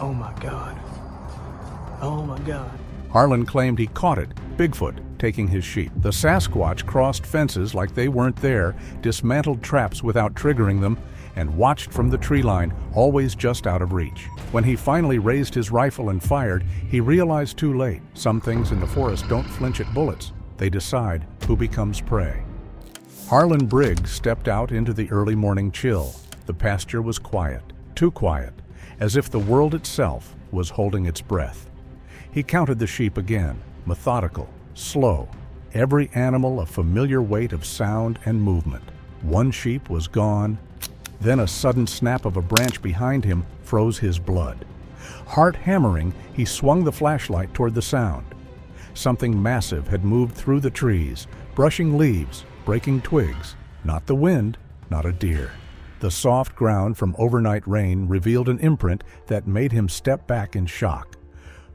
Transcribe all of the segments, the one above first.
Oh my God. Oh my God. Harlan claimed he caught it, Bigfoot, taking his sheep. The Sasquatch crossed fences like they weren't there, dismantled traps without triggering them, and watched from the tree line, always just out of reach. When he finally raised his rifle and fired, he realized too late. Some things in the forest don't flinch at bullets. They decide who becomes prey. Harlan Briggs stepped out into the early morning chill. The pasture was quiet, too quiet, as if the world itself was holding its breath. He counted the sheep again, methodical, slow, every animal a familiar weight of sound and movement. One sheep was gone. Then a sudden snap of a branch behind him froze his blood. Heart hammering, he swung the flashlight toward the sound. Something massive had moved through the trees, brushing leaves, breaking twigs. Not the wind, not a deer. The soft ground from overnight rain revealed an imprint that made him step back in shock.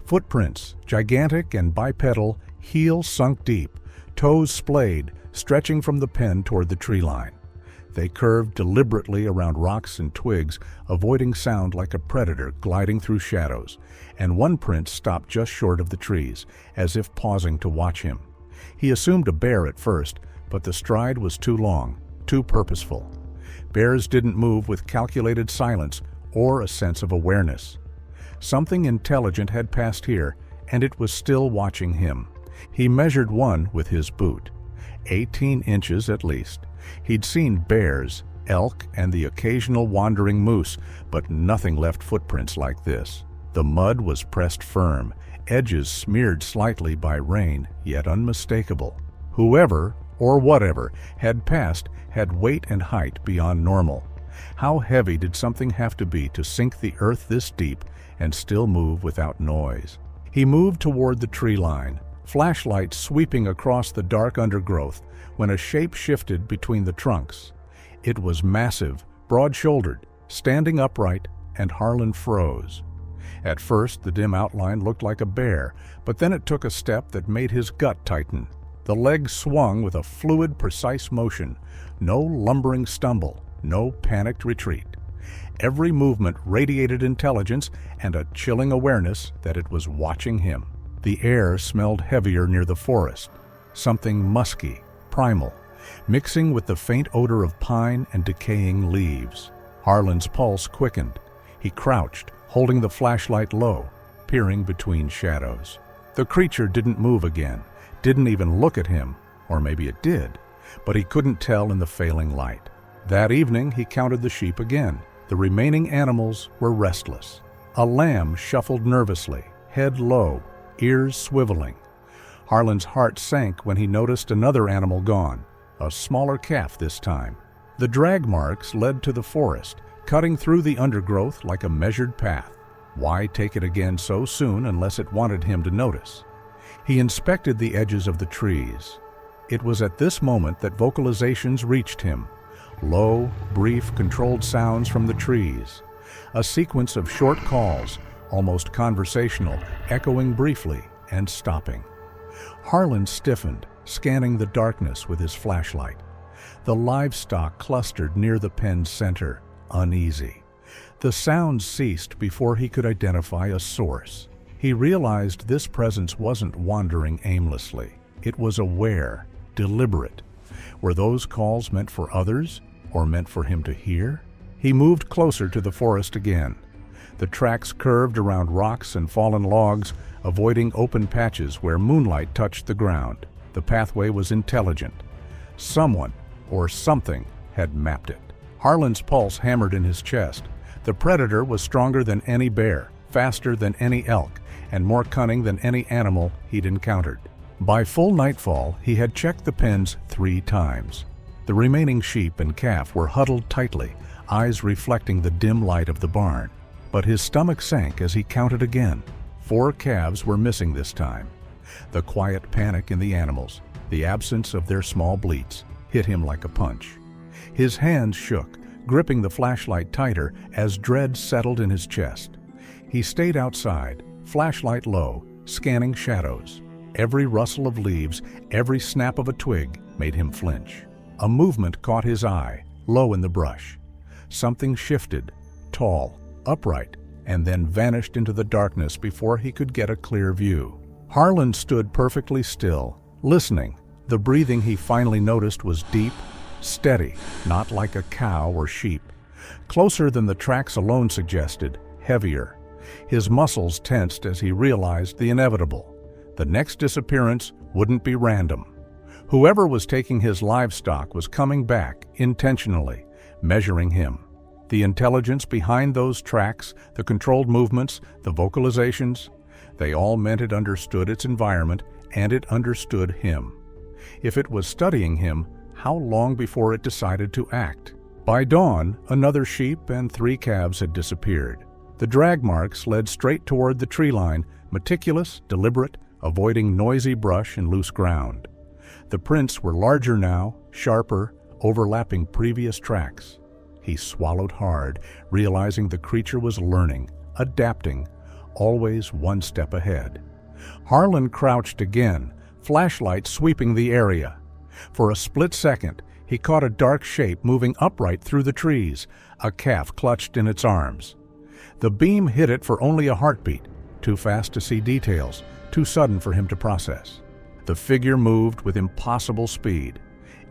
Footprints, gigantic and bipedal, heels sunk deep, toes splayed, stretching from the pen toward the tree line. They curved deliberately around rocks and twigs, avoiding sound like a predator gliding through shadows, and one print stopped just short of the trees, as if pausing to watch him. He assumed a bear at first, but the stride was too long, too purposeful. Bears didn't move with calculated silence or a sense of awareness. Something intelligent had passed here, and it was still watching him. He measured one with his boot. 18 inches at least. He'd seen bears, elk, and the occasional wandering moose, but nothing left footprints like this. The mud was pressed firm, edges smeared slightly by rain, yet unmistakable. Whoever, or whatever, had passed had weight and height beyond normal. How heavy did something have to be to sink the earth this deep and still move without noise? He moved toward the tree line, flashlight sweeping across the dark undergrowth, when a shape shifted between the trunks. It was massive, broad-shouldered, standing upright, and Harlan froze. At first, the dim outline looked like a bear, but then it took a step that made his gut tighten. The legs swung with a fluid, precise motion, no lumbering stumble, no panicked retreat. Every movement radiated intelligence and a chilling awareness that it was watching him. The air smelled heavier near the forest, something musky, primal, mixing with the faint odor of pine and decaying leaves. Harlan's pulse quickened. He crouched, holding the flashlight low, peering between shadows. The creature didn't move again, didn't even look at him, or maybe it did, but he couldn't tell in the failing light. That evening he counted the sheep again. The remaining animals were restless. A lamb shuffled nervously, head low, ears swiveling. Harlan's heart sank when he noticed another animal gone, a smaller calf this time. The drag marks led to the forest, cutting through the undergrowth like a measured path. Why take it again so soon unless it wanted him to notice? He inspected the edges of the trees. It was at this moment that vocalizations reached him. Low, brief, controlled sounds from the trees. A sequence of short calls, almost conversational, echoing briefly and stopping. Harlan stiffened, scanning the darkness with his flashlight. The livestock clustered near the pen's center, uneasy. The sounds ceased before he could identify a source. He realized this presence wasn't wandering aimlessly. It was aware, deliberate. Were those calls meant for others, or meant for him to hear? He moved closer to the forest again. The tracks curved around rocks and fallen logs, avoiding open patches where moonlight touched the ground. The pathway was intelligent. Someone, or something, had mapped it. Harlan's pulse hammered in his chest. The predator was stronger than any bear, faster than any elk, and more cunning than any animal he'd encountered. By full nightfall, he had checked the pens 3 times. The remaining sheep and calf were huddled tightly, eyes reflecting the dim light of the barn. But his stomach sank as he counted again. 4 calves were missing this time. The quiet panic in the animals, the absence of their small bleats, hit him like a punch. His hands shook, gripping the flashlight tighter as dread settled in his chest. He stayed outside, flashlight low, scanning shadows. Every rustle of leaves, every snap of a twig made him flinch. A movement caught his eye, low in the brush. Something shifted, tall, upright, and then vanished into the darkness before he could get a clear view. Harlan stood perfectly still, listening. The breathing he finally noticed was deep, steady, not like a cow or sheep. Closer than the tracks alone suggested, heavier. His muscles tensed as he realized the inevitable. The next disappearance wouldn't be random. Whoever was taking his livestock was coming back, intentionally, measuring him. The intelligence behind those tracks, the controlled movements, the vocalizations, they all meant it understood its environment and it understood him. If it was studying him, how long before it decided to act? By dawn, another sheep and 3 calves had disappeared. The drag marks led straight toward the tree line, meticulous, deliberate, avoiding noisy brush and loose ground. The prints were larger now, sharper, overlapping previous tracks. He swallowed hard, realizing the creature was learning, adapting, always one step ahead. Harlan crouched again, flashlight sweeping the area. For a split second, he caught a dark shape moving upright through the trees, a calf clutched in its arms. The beam hit it for only a heartbeat, too fast to see details, too sudden for him to process. The figure moved with impossible speed.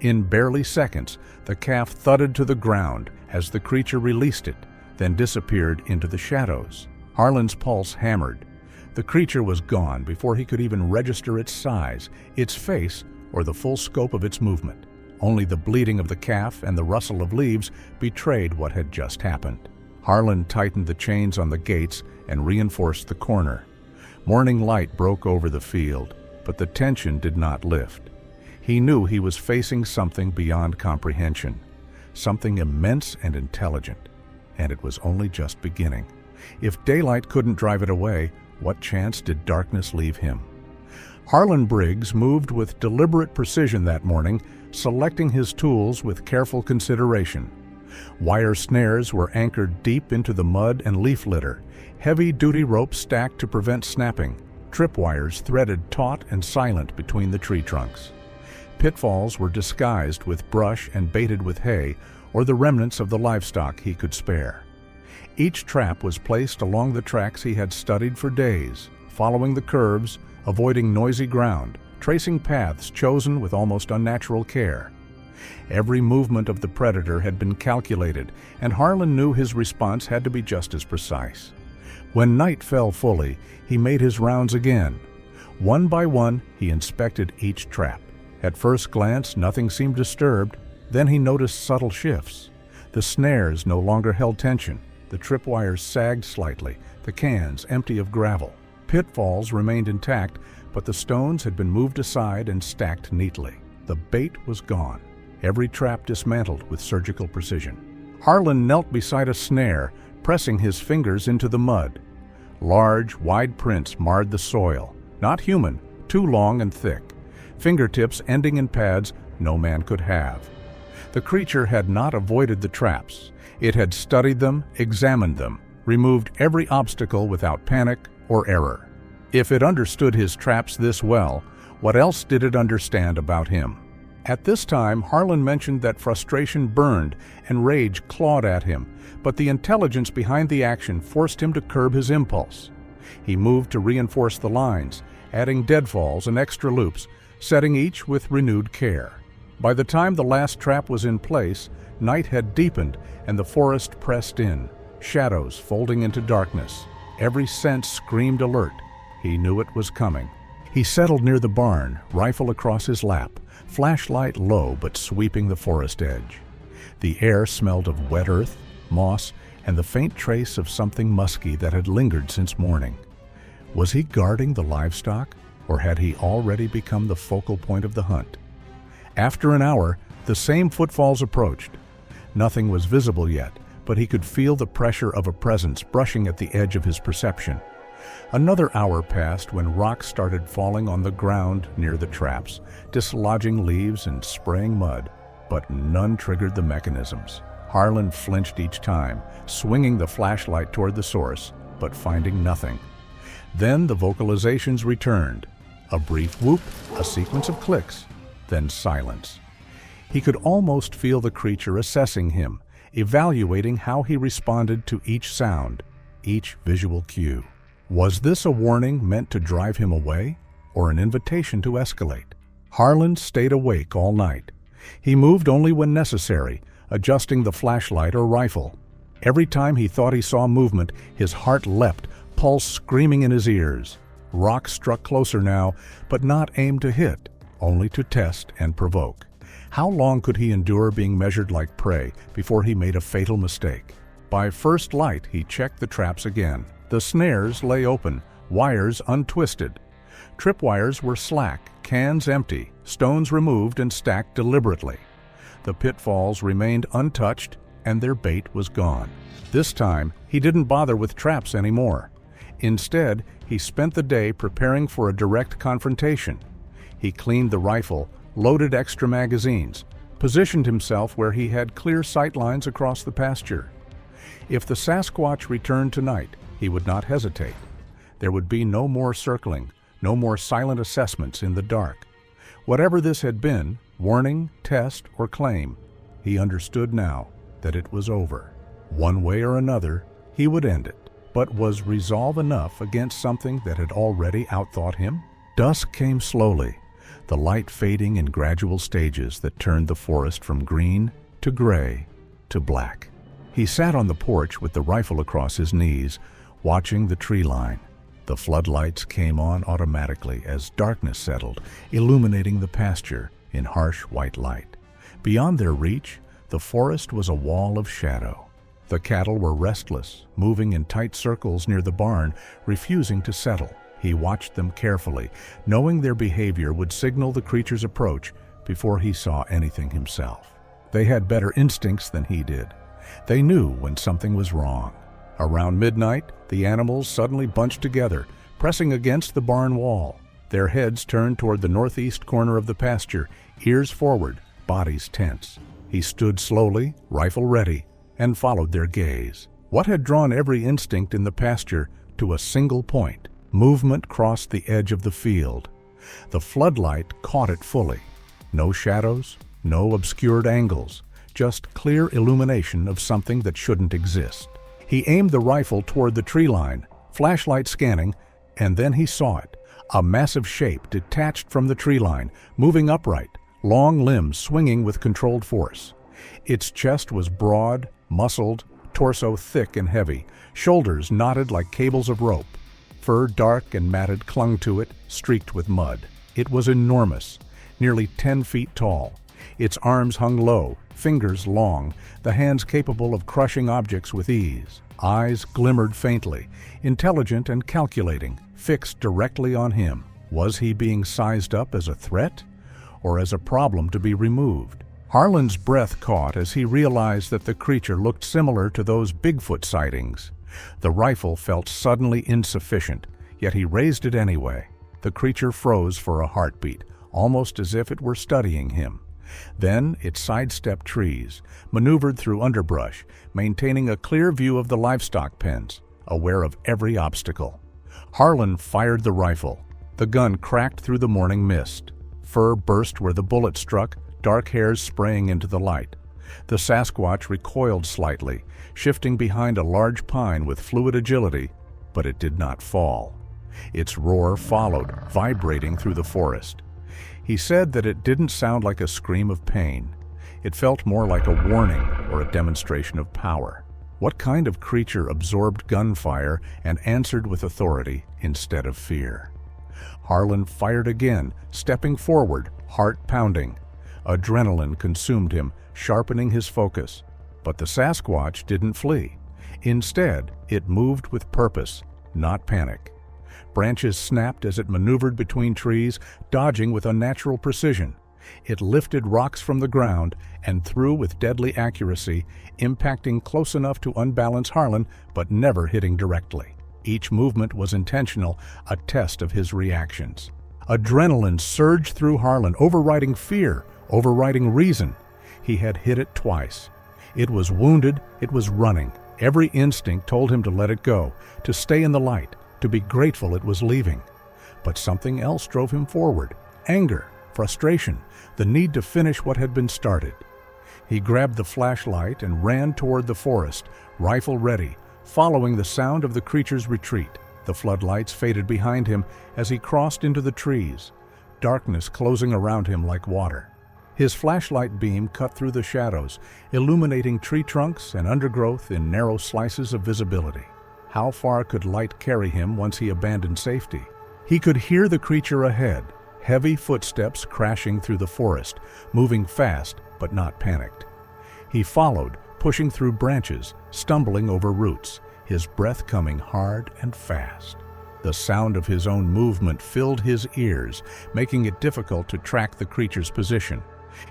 In barely seconds, the calf thudded to the ground as the creature released it, then disappeared into the shadows. Harlan's pulse hammered. The creature was gone before he could even register its size, its face, or the full scope of its movement. Only the bleating of the calf and the rustle of leaves betrayed what had just happened. Harlan tightened the chains on the gates and reinforced the corner. Morning light broke over the field, but the tension did not lift. He knew he was facing something beyond comprehension, something immense and intelligent, and it was only just beginning. If daylight couldn't drive it away, what chance did darkness leave him? Harlan Briggs moved with deliberate precision that morning, selecting his tools with careful consideration. Wire snares were anchored deep into the mud and leaf litter, heavy-duty ropes stacked to prevent snapping, tripwires threaded taut and silent between the tree trunks. Pitfalls were disguised with brush and baited with hay or the remnants of the livestock he could spare. Each trap was placed along the tracks he had studied for days, following the curves, avoiding noisy ground, tracing paths chosen with almost unnatural care. Every movement of the predator had been calculated, and Harlan knew his response had to be just as precise. When night fell fully, he made his rounds again. One by one, he inspected each trap. At first glance, nothing seemed disturbed. Then he noticed subtle shifts. The snares no longer held tension. The tripwires sagged slightly, the cans empty of gravel. Pitfalls remained intact, but the stones had been moved aside and stacked neatly. The bait was gone, every trap dismantled with surgical precision. Harlan knelt beside a snare, pressing his fingers into the mud. Large, wide prints marred the soil, not human, too long and thick. Fingertips ending in pads no man could have. The creature had not avoided the traps. It had studied them, examined them, removed every obstacle without panic or error. If it understood his traps this well, what else did it understand about him? At this time, Harlan mentioned that frustration burned and rage clawed at him, but the intelligence behind the action forced him to curb his impulse. He moved to reinforce the lines, adding deadfalls and extra loops, setting each with renewed care. By the time the last trap was in place, night had deepened and the forest pressed in, shadows folding into darkness. Every sense screamed alert. He knew it was coming. He settled near the barn, rifle across his lap, flashlight low but sweeping the forest edge. The air smelled of wet earth, moss, and the faint trace of something musky that had lingered since morning. Was he guarding the livestock, or had he already become the focal point of the hunt? After an hour, the same footfalls approached. Nothing was visible yet, but he could feel the pressure of a presence brushing at the edge of his perception. Another hour passed when rocks started falling on the ground near the traps, dislodging leaves and spraying mud, but none triggered the mechanisms. Harlan flinched each time, swinging the flashlight toward the source, but finding nothing. Then the vocalizations returned. A brief whoop, a sequence of clicks, then silence. He could almost feel the creature assessing him, evaluating how he responded to each sound. each visual cue. Was this a warning meant to drive him away, or an invitation to escalate? Harlan stayed awake all night. He moved only when necessary, adjusting the flashlight or rifle. Every time he thought he saw movement, his heart leapt, pulse screaming in his ears. Rocks struck closer now, but not aimed to hit, only to test and provoke. How long could he endure being measured like prey before he made a fatal mistake? By first light, he checked the traps again. The snares lay open, wires untwisted. Tripwires were slack, cans empty, stones removed and stacked deliberately. The pitfalls remained untouched, and their bait was gone. This time, he didn't bother with traps anymore. Instead, he spent the day preparing for a direct confrontation. He cleaned the rifle, loaded extra magazines, positioned himself where he had clear sight lines across the pasture. If the Sasquatch returned tonight, he would not hesitate. There would be no more circling, no more silent assessments in the dark. Whatever this had been, warning, test, or claim, he understood now that it was over. One way or another, he would end it. But was resolve enough against something that had already outthought him? Dusk came slowly, the light fading in gradual stages that turned the forest from green to gray to black. He sat on the porch with the rifle across his knees, watching the tree line. The floodlights came on automatically as darkness settled, illuminating the pasture in harsh white light. Beyond their reach, the forest was a wall of shadow. The cattle were restless, moving in tight circles near the barn, refusing to settle. He watched them carefully, knowing their behavior would signal the creature's approach before he saw anything himself. They had better instincts than he did. They knew when something was wrong. Around midnight, the animals suddenly bunched together, pressing against the barn wall. Their heads turned toward the northeast corner of the pasture, ears forward, bodies tense. He stood slowly, rifle ready, and followed their gaze. What had drawn every instinct in the pasture to a single point? Movement crossed the edge of the field. The floodlight caught it fully. No shadows, no obscured angles, just clear illumination of something that shouldn't exist. He aimed the rifle toward the tree line, flashlight scanning, and then he saw it. A massive shape detached from the tree line, moving upright, long limbs swinging with controlled force. Its chest was broad, muscled, torso thick and heavy, shoulders knotted like cables of rope. Fur dark and matted clung to it, streaked with mud. It was enormous, nearly 10 feet tall. Its arms hung low, fingers long, the hands capable of crushing objects with ease. Eyes glimmered faintly, intelligent and calculating, fixed directly on him. Was he being sized up as a threat, or as a problem to be removed? Harlan's breath caught as he realized that the creature looked similar to those Bigfoot sightings. The rifle felt suddenly insufficient, yet he raised it anyway. The creature froze for a heartbeat, almost as if it were studying him. Then it sidestepped trees, maneuvered through underbrush, maintaining a clear view of the livestock pens, aware of every obstacle. Harlan fired the rifle. The gun cracked through the morning mist. Fur burst where the bullet struck, dark hairs spraying into the light. The Sasquatch recoiled slightly, shifting behind a large pine with fluid agility, but it did not fall. Its roar followed, vibrating through the forest. He said that it didn't sound like a scream of pain. It felt more like a warning or a demonstration of power. What kind of creature absorbed gunfire and answered with authority instead of fear? Harlan fired again, stepping forward, heart pounding. Adrenaline consumed him, sharpening his focus. But the Sasquatch didn't flee. Instead, it moved with purpose, not panic. Branches snapped as it maneuvered between trees, dodging with unnatural precision. It lifted rocks from the ground and threw with deadly accuracy, impacting close enough to unbalance Harlan, but never hitting directly. Each movement was intentional, a test of his reactions. Adrenaline surged through Harlan, overriding fear, overriding reason. He had hit it twice. It was wounded, it was running. Every instinct told him to let it go, to stay in the light, to be grateful it was leaving. But something else drove him forward. Anger, frustration, the need to finish what had been started. He grabbed the flashlight and ran toward the forest, rifle ready, following the sound of the creature's retreat. The floodlights faded behind him as he crossed into the trees, darkness closing around him like water. His flashlight beam cut through the shadows, illuminating tree trunks and undergrowth in narrow slices of visibility. How far could light carry him once he abandoned safety? He could hear the creature ahead, heavy footsteps crashing through the forest, moving fast but not panicked. He followed, pushing through branches, stumbling over roots, his breath coming hard and fast. The sound of his own movement filled his ears, making it difficult to track the creature's position.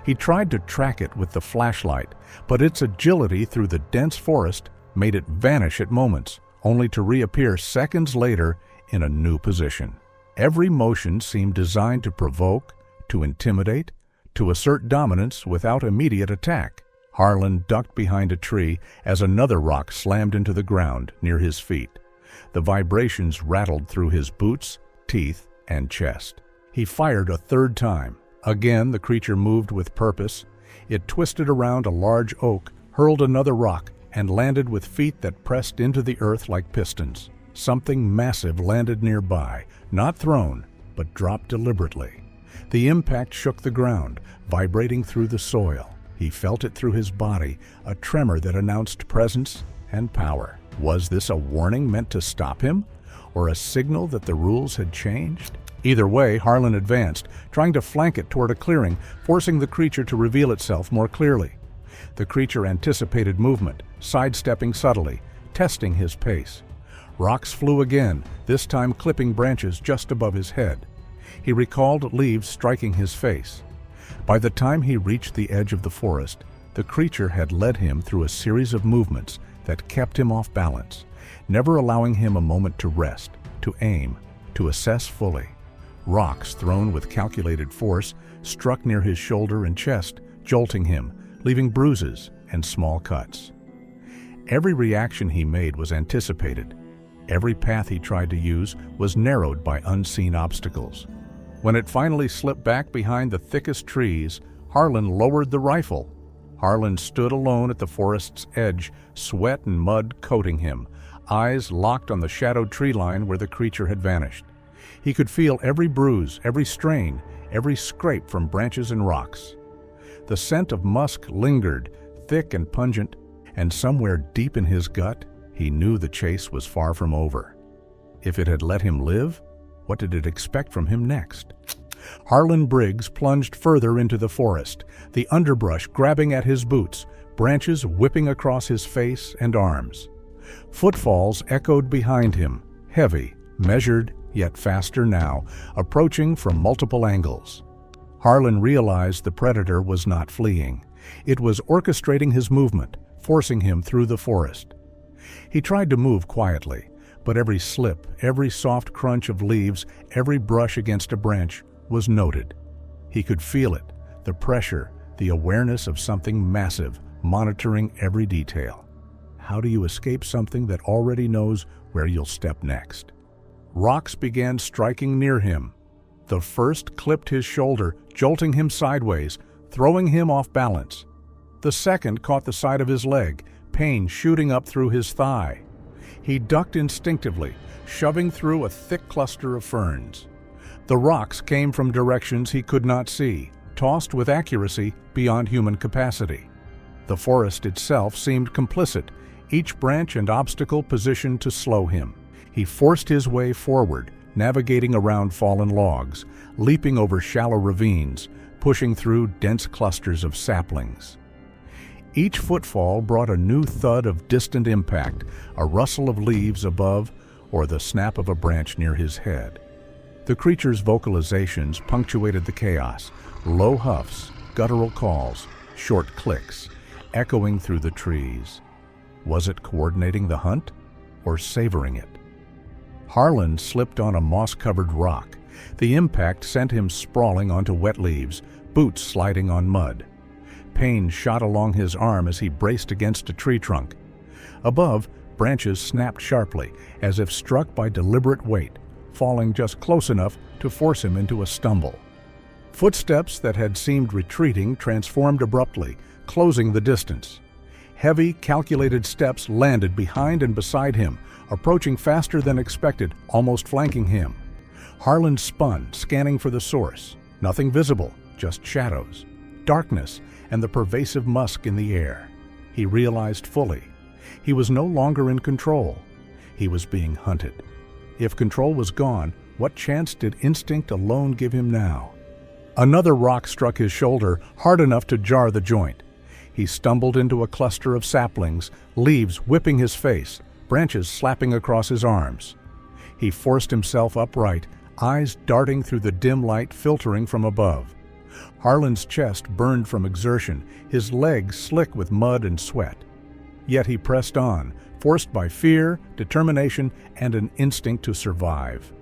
He tried to track it with the flashlight, but its agility through the dense forest made it vanish at moments, only to reappear seconds later in a new position. Every motion seemed designed to provoke, to intimidate, to assert dominance without immediate attack. Harlan ducked behind a tree as another rock slammed into the ground near his feet. The vibrations rattled through his boots, teeth, and chest. He fired a third time. Again, the creature moved with purpose. It twisted around a large oak, hurled another rock, and landed with feet that pressed into the earth like pistons. Something massive landed nearby, not thrown, but dropped deliberately. The impact shook the ground, vibrating through the soil. He felt it through his body, a tremor that announced presence and power. Was this a warning meant to stop him, or a signal that the rules had changed? Either way, Harlan advanced, trying to flank it toward a clearing, forcing the creature to reveal itself more clearly. The creature anticipated movement, sidestepping subtly, testing his pace. Rocks flew again, this time clipping branches just above his head. He recalled leaves striking his face. By the time he reached the edge of the forest, the creature had led him through a series of movements that kept him off balance, never allowing him a moment to rest, to aim, to assess fully. Rocks thrown with calculated force struck near his shoulder and chest, jolting him, leaving bruises and small cuts. Every reaction he made was anticipated. Every path he tried to use was narrowed by unseen obstacles. When it finally slipped back behind the thickest trees, Harlan lowered the rifle. Harlan stood alone at the forest's edge, sweat and mud coating him, eyes locked on the shadowed tree line where the creature had vanished. He could feel every bruise, every strain, every scrape from branches and rocks. The scent of musk lingered, thick and pungent, and somewhere deep in his gut, he knew the chase was far from over. If it had let him live, what did it expect from him next? Harlan Briggs plunged further into the forest, the underbrush grabbing at his boots, branches whipping across his face and arms. Footfalls echoed behind him, heavy, measured, yet faster now, approaching from multiple angles. Harlan realized the predator was not fleeing. It was orchestrating his movement, forcing him through the forest. He tried to move quietly, but every slip, every soft crunch of leaves, every brush against a branch was noted. He could feel it, the pressure, the awareness of something massive, monitoring every detail. How do you escape something that already knows where you'll step next? Rocks began striking near him. The first clipped his shoulder, jolting him sideways, throwing him off balance. The second caught the side of his leg, pain shooting up through his thigh. He ducked instinctively, shoving through a thick cluster of ferns. The rocks came from directions he could not see, tossed with accuracy beyond human capacity. The forest itself seemed complicit, each branch and obstacle positioned to slow him. He forced his way forward, navigating around fallen logs, leaping over shallow ravines, pushing through dense clusters of saplings. Each footfall brought a new thud of distant impact, a rustle of leaves above, or the snap of a branch near his head. The creature's vocalizations punctuated the chaos, low huffs, guttural calls, short clicks, echoing through the trees. Was it coordinating the hunt, or savoring it? Harlan slipped on a moss-covered rock. The impact sent him sprawling onto wet leaves, boots sliding on mud. Pain shot along his arm as he braced against a tree trunk. Above, branches snapped sharply, as if struck by deliberate weight, falling just close enough to force him into a stumble. Footsteps that had seemed retreating transformed abruptly, closing the distance. Heavy, calculated steps landed behind and beside him, approaching faster than expected, almost flanking him. Harlan spun, scanning for the source. Nothing visible, just shadows, darkness, and the pervasive musk in the air. He realized fully. He was no longer in control. He was being hunted. If control was gone, what chance did instinct alone give him now? Another rock struck his shoulder, hard enough to jar the joint. He stumbled into a cluster of saplings, leaves whipping his face, branches slapping across his arms. He forced himself upright, eyes darting through the dim light filtering from above. Harlan's chest burned from exertion, his legs slick with mud and sweat. Yet he pressed on, forced by fear, determination, and an instinct to survive.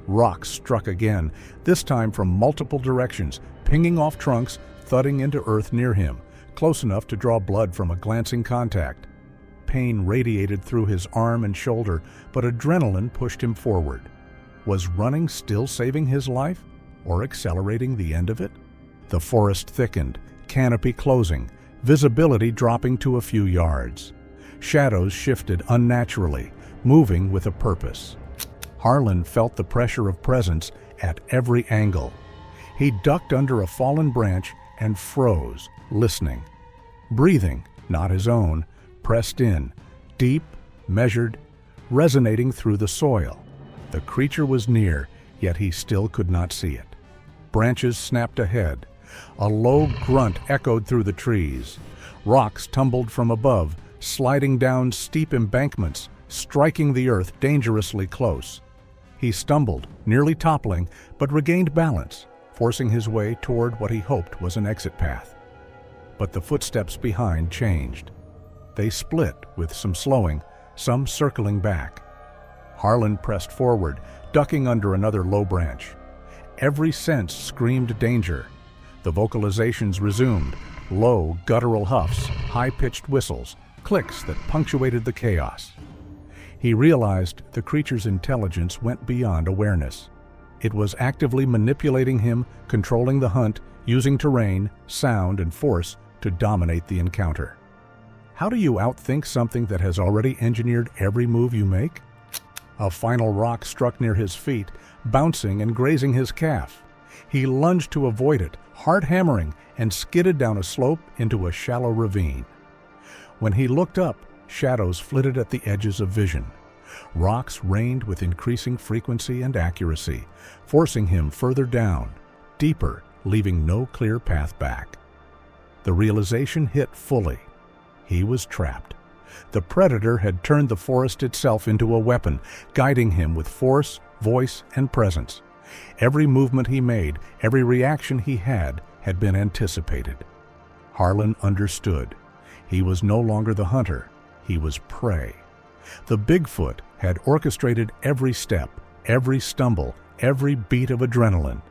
Rocks struck again, this time from multiple directions, pinging off trunks, thudding into earth near him, close enough to draw blood from a glancing contact. Pain radiated through his arm and shoulder, but adrenaline pushed him forward. Was running still saving his life, or accelerating the end of it? The forest thickened, canopy closing, visibility dropping to a few yards. Shadows shifted unnaturally, moving with a purpose. Harlan felt the pressure of presence at every angle. He ducked under a fallen branch and froze, listening. Breathing, not his own, pressed in, deep, measured, resonating through the soil. The creature was near, yet he still could not see it. Branches snapped ahead. A low grunt echoed through the trees. Rocks tumbled from above, sliding down steep embankments, striking the earth dangerously close. He stumbled, nearly toppling, but regained balance, forcing his way toward what he hoped was an exit path. But the footsteps behind changed. They split, with some slowing, some circling back. Harlan pressed forward, ducking under another low branch. Every sense screamed danger. The vocalizations resumed, low, guttural huffs, high-pitched whistles, clicks that punctuated the chaos. He realized the creature's intelligence went beyond awareness. It was actively manipulating him, controlling the hunt, using terrain, sound, and force to dominate the encounter. How do you outthink something that has already engineered every move you make? A final rock struck near his feet, bouncing and grazing his calf. He lunged to avoid it, hard hammering, and skidded down a slope into a shallow ravine. When he looked up, shadows flitted at the edges of vision. Rocks rained with increasing frequency and accuracy, forcing him further down, deeper, leaving no clear path back. The realization hit fully. He was trapped. The predator had turned the forest itself into a weapon, guiding him with force, voice, and presence. Every movement he made, every reaction he had been anticipated. Harlan understood. He was no longer the hunter. He was prey. The Bigfoot had orchestrated every step, every stumble, every beat of adrenaline.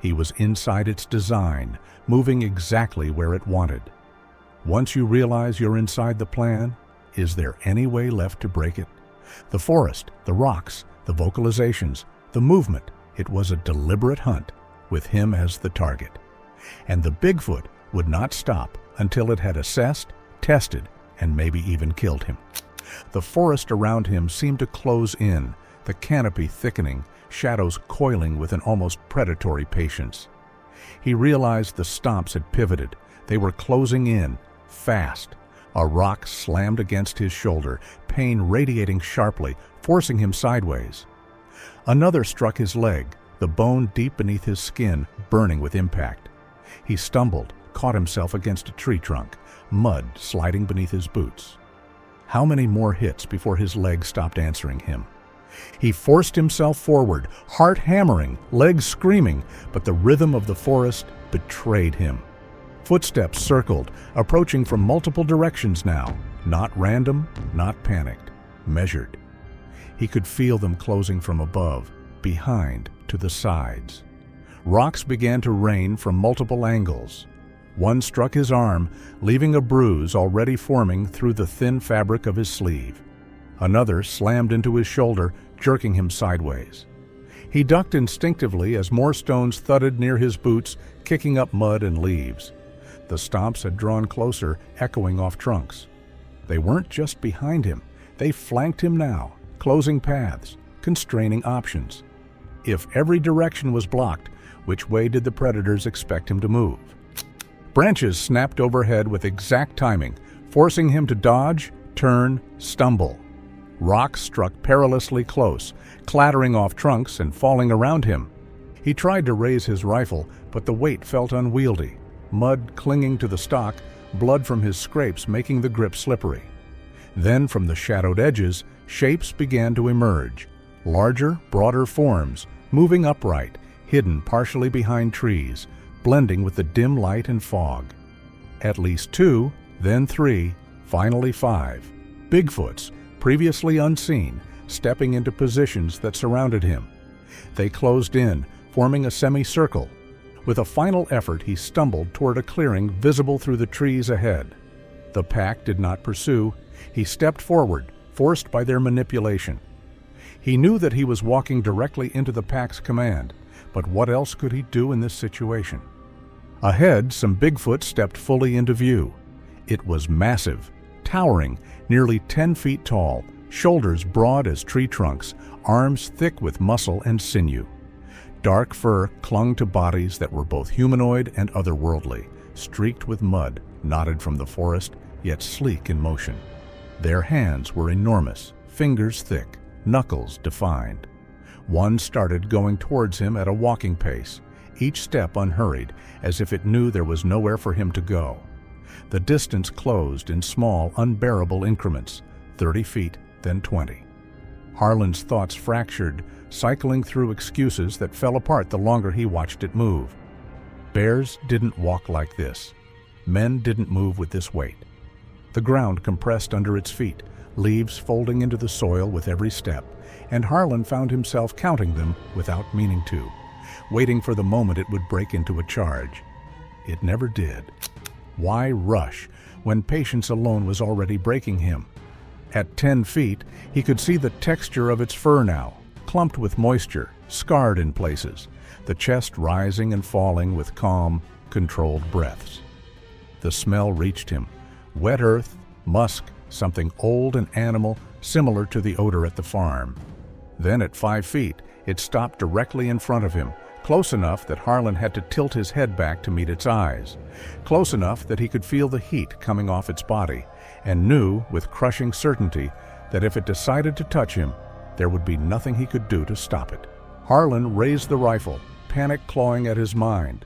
He was inside its design, moving exactly where it wanted. Once you realize you're inside the plan, is there any way left to break it? The forest, the rocks, the vocalizations, the movement, it was a deliberate hunt, with him as the target. And the Bigfoot would not stop until it had assessed, tested, and maybe even killed him. The forest around him seemed to close in, the canopy thickening, shadows coiling with an almost predatory patience. He realized the stomps had pivoted. They were closing in, fast. A rock slammed against his shoulder, pain radiating sharply, forcing him sideways. Another struck his leg, the bone deep beneath his skin burning with impact. He stumbled, caught himself against a tree trunk, mud sliding beneath his boots. How many more hits before his legs stopped answering him? He forced himself forward, heart hammering, legs screaming, but the rhythm of the forest betrayed him. Footsteps circled, approaching from multiple directions now, not random, not panicked, measured. He could feel them closing from above, behind, to the sides. Rocks began to rain from multiple angles. One struck his arm, leaving a bruise already forming through the thin fabric of his sleeve. Another slammed into his shoulder, jerking him sideways. He ducked instinctively as more stones thudded near his boots, kicking up mud and leaves. The stomps had drawn closer, echoing off trunks. They weren't just behind him, they flanked him now, closing paths, constraining options. If every direction was blocked, which way did the predators expect him to move? Branches snapped overhead with exact timing, forcing him to dodge, turn, stumble. Rocks struck perilously close, clattering off trunks and falling around him. He tried to raise his rifle, but the weight felt unwieldy. Mud clinging to the stock, blood from his scrapes making the grip slippery. Then from the shadowed edges, shapes began to emerge. Larger, broader forms, moving upright, hidden partially behind trees, blending with the dim light and fog. At least 2, then 3, finally 5. Bigfoots, previously unseen, stepping into positions that surrounded him. They closed in, forming a semicircle. With a final effort, he stumbled toward a clearing visible through the trees ahead. The pack did not pursue. He stepped forward, forced by their manipulation. He knew that he was walking directly into the pack's command, but what else could he do in this situation? Ahead, some Bigfoot stepped fully into view. It was massive, towering, nearly 10 feet tall, shoulders broad as tree trunks, arms thick with muscle and sinew. Dark fur clung to bodies that were both humanoid and otherworldly, streaked with mud, knotted from the forest, yet sleek in motion. Their hands were enormous, fingers thick, knuckles defined. One started going towards him at a walking pace, each step unhurried, as if it knew there was nowhere for him to go. The distance closed in small, unbearable increments, 30 feet, then 20. Harlan's thoughts fractured, cycling through excuses that fell apart the longer he watched it move. Bears didn't walk like this. Men didn't move with this weight. The ground compressed under its feet, leaves folding into the soil with every step, and Harlan found himself counting them without meaning to, waiting for the moment it would break into a charge. It never did. Why rush when patience alone was already breaking him? At 10 feet, he could see the texture of its fur now, clumped with moisture, scarred in places, the chest rising and falling with calm, controlled breaths. The smell reached him. Wet earth, musk, something old and animal, similar to the odor at the farm. Then at 5 feet, it stopped directly in front of him, close enough that Harlan had to tilt his head back to meet its eyes, close enough that he could feel the heat coming off its body, and knew with crushing certainty that if it decided to touch him, there would be nothing he could do to stop it. Harlan raised the rifle, panic clawing at his mind.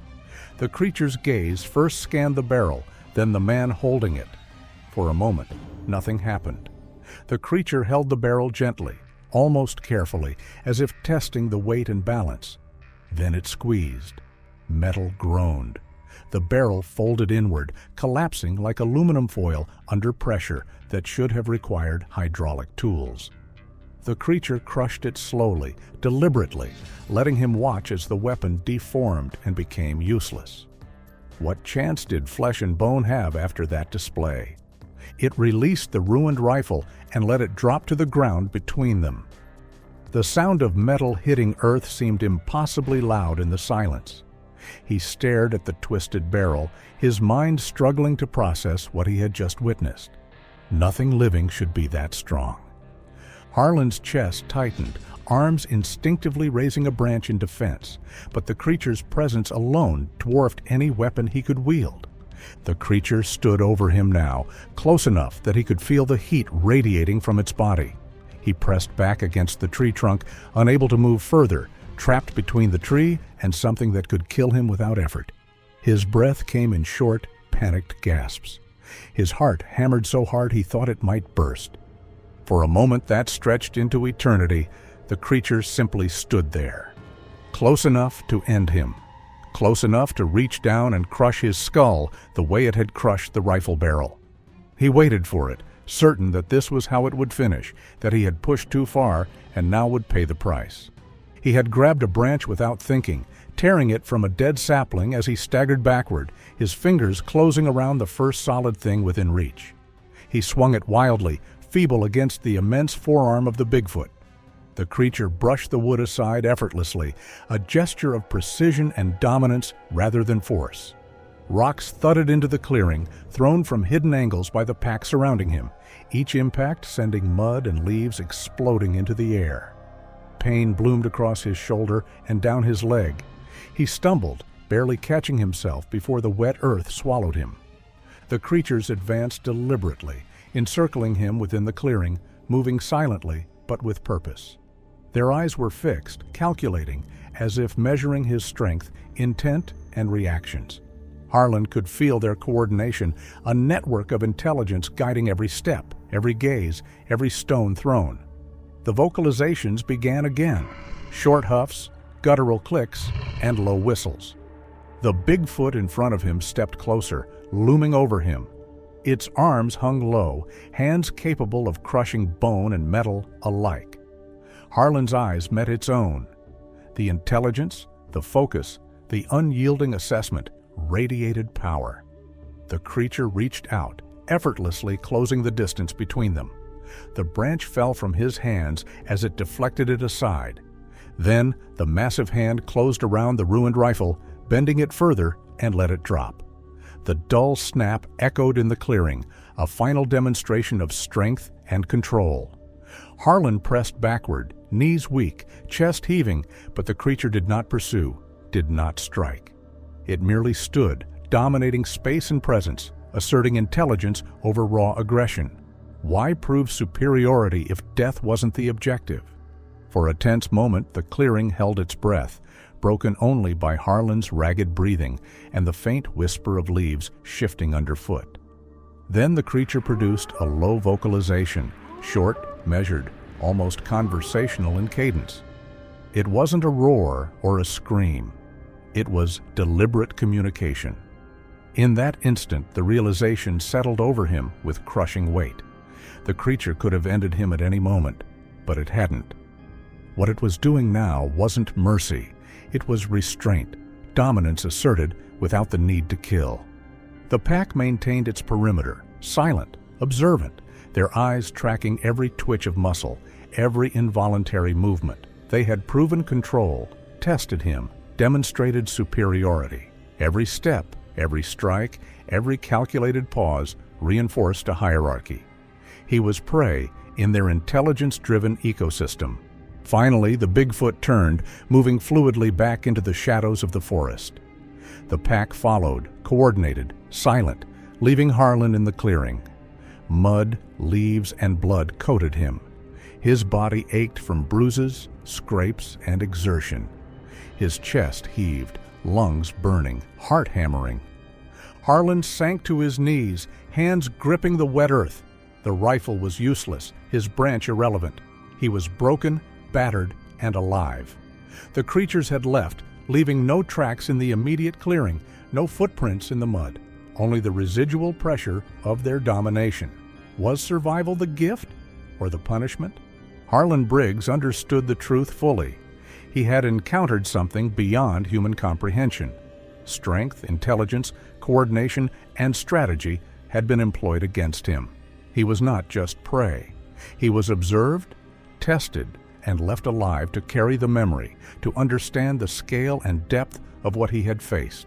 The creature's gaze first scanned the barrel, then the man holding it. For a moment, nothing happened. The creature held the barrel gently, almost carefully, as if testing the weight and balance. Then it squeezed. Metal groaned. The barrel folded inward, collapsing like aluminum foil under pressure that should have required hydraulic tools. The creature crushed it slowly, deliberately, letting him watch as the weapon deformed and became useless. What chance did flesh and bone have after that display? It released the ruined rifle and let it drop to the ground between them. The sound of metal hitting earth seemed impossibly loud in the silence. He stared at the twisted barrel, his mind struggling to process what he had just witnessed. Nothing living should be that strong. Harlan's chest tightened, arms instinctively raising a branch in defense, but the creature's presence alone dwarfed any weapon he could wield. The creature stood over him now, close enough that he could feel the heat radiating from its body. He pressed back against the tree trunk, unable to move further, trapped between the tree and something that could kill him without effort. His breath came in short, panicked gasps. His heart hammered so hard he thought it might burst. For a moment that stretched into eternity, the creature simply stood there. Close enough to end him. Close enough to reach down and crush his skull the way it had crushed the rifle barrel. He waited for it, certain that this was how it would finish, that he had pushed too far and now would pay the price. He had grabbed a branch without thinking, tearing it from a dead sapling as he staggered backward, his fingers closing around the first solid thing within reach. He swung it wildly, feeble against the immense forearm of the Bigfoot. The creature brushed the wood aside effortlessly, a gesture of precision and dominance rather than force. Rocks thudded into the clearing, thrown from hidden angles by the pack surrounding him, each impact sending mud and leaves exploding into the air. Pain bloomed across his shoulder and down his leg. He stumbled, barely catching himself before the wet earth swallowed him. The creatures advanced deliberately, encircling him within the clearing, moving silently but with purpose. Their eyes were fixed, calculating, as if measuring his strength, intent, and reactions. Harlan could feel their coordination, a network of intelligence guiding every step, every gaze, every stone thrown. The vocalizations began again, short huffs, guttural clicks, and low whistles. The Bigfoot in front of him stepped closer, looming over him. Its arms hung low, hands capable of crushing bone and metal alike. Harlan's eyes met its own. The intelligence, the focus, the unyielding assessment radiated power. The creature reached out, effortlessly closing the distance between them. The branch fell from his hands as it deflected it aside. Then the massive hand closed around the ruined rifle, bending it further, and let it drop. The dull snap echoed in the clearing, a final demonstration of strength and control. Harlan pressed backward, knees weak, chest heaving, but the creature did not pursue, did not strike. It merely stood, dominating space and presence, asserting intelligence over raw aggression. Why prove superiority if death wasn't the objective? For a tense moment, the clearing held its breath, broken only by Harlan's ragged breathing and the faint whisper of leaves shifting underfoot. Then the creature produced a low vocalization, short, measured, almost conversational in cadence. It wasn't a roar or a scream. It was deliberate communication. In that instant, the realization settled over him with crushing weight. The creature could have ended him at any moment, but it hadn't. What it was doing now wasn't mercy. It was restraint, dominance asserted without the need to kill. The pack maintained its perimeter, silent, observant, their eyes tracking every twitch of muscle, every involuntary movement. They had proven control, tested him, demonstrated superiority. Every step, every strike, every calculated pause reinforced a hierarchy. He was prey in their intelligence-driven ecosystem. Finally, the Bigfoot turned, moving fluidly back into the shadows of the forest. The pack followed, coordinated, silent, leaving Harlan in the clearing. Mud, leaves, and blood coated him. His body ached from bruises, scrapes, and exertion. His chest heaved, lungs burning, heart hammering. Harlan sank to his knees, hands gripping the wet earth. The rifle was useless, his branch irrelevant. He was broken, battered, and alive. The creatures had left, leaving no tracks in the immediate clearing, no footprints in the mud, only the residual pressure of their domination. Was survival the gift or the punishment? Harlan Briggs understood the truth fully. He had encountered something beyond human comprehension. Strength, intelligence, coordination, and strategy had been employed against him. He was not just prey. He was observed, tested, and left alive to carry the memory, to understand the scale and depth of what he had faced.